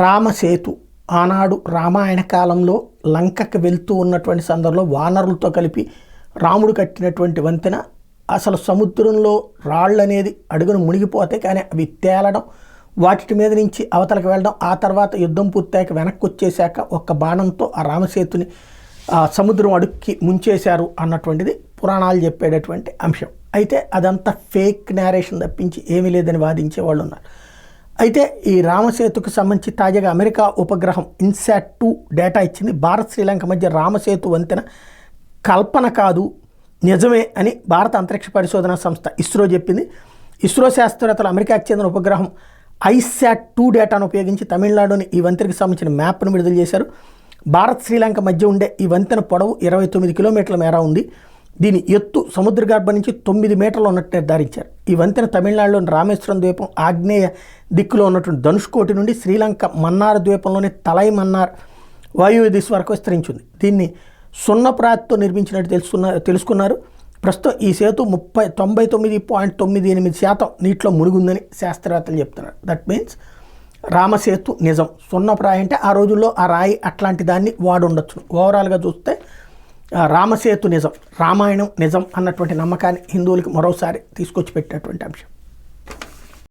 రామసేతు ఆనాడు రామాయణ కాలంలో లంకకి వెళ్తూ ఉన్నటువంటి సందర్భంలో వానరులతో కలిపి రాముడు కట్టినటువంటి వంతెన. అసలు సముద్రంలో రాళ్ళు అనేది అడుగును మునిగిపోతాయి, కానీ అవి తేలడం, వాటి మీద నుంచి అవతలకు వెళ్ళడం, ఆ తర్వాత యుద్ధం పూర్తయ్యాక వెనక్కి వచ్చేసాక ఒక్క బాణంతో ఆ రామసేతుని సముద్రం అడుక్కి ముంచేశారు అన్నటువంటిది పురాణాలు చెప్పేటటువంటి అంశం. అయితే అదంతా ఫేక్ నేరేషన్ తప్పించి ఏమీ లేదని వాదించే వాళ్ళు ఉన్నారు. అయితే ఈ రామసేతుకు సంబంధించి తాజాగా అమెరికా ఉపగ్రహం ఇన్సాట్-2 డేటా ఇచ్చింది. భారత్ శ్రీలంక మధ్య రామసేతు వంతెన కల్పన కాదు, నిజమే అని భారత అంతరిక్ష పరిశోధన సంస్థ ఇస్రో చెప్పింది. ఇస్రో శాస్త్రవేత్తలు అమెరికాకు చెందిన ఉపగ్రహం ఐశాట్-2 డేటాను ఉపయోగించి తమిళనాడుని ఈ వంతెనకు సంబంధించిన మ్యాప్ను విడుదల చేశారు. భారత్ శ్రీలంక మధ్య ఉండే ఈ వంతెన పొడవు 29 కిలోమీటర్ల మేర ఉంది. దీని ఎత్తు సముద్ర గర్భం నుంచి 9 మీటర్లు ఉన్నట్టు నిర్ధారించారు. ఈ వంతెన తమిళనాడులోని రామేశ్వరం ద్వీపం ఆగ్నేయ దిక్కులో ఉన్నటువంటి ధనుష్కోటి నుండి శ్రీలంక మన్నార్ ద్వీపంలోని తలై మన్నార్ వాయువ్య దిశ వరకు విస్తరించింది. దీన్ని సున్నప్రాతితో నిర్మించినట్టు తెలుసుకున్నారు. ప్రస్తుతం ఈ సేతు 99.98% నీటిలో మునిగుందని శాస్త్రవేత్తలు చెప్తున్నారు. దట్ మీన్స్ రామసేతు నిజం. సున్నప్రాయి అంటే ఆ రోజుల్లో ఆ రాయి అట్లాంటి దాన్ని వాడుండొచ్చు. ఓవరాల్గా చూస్తే రామసేతు నిజం, రామాయణం నిజం అన్నటువంటి నమ్మకాన్ని హిందువులకు మరోసారి తీసుకొచ్చి పెట్టినటువంటి అంశం.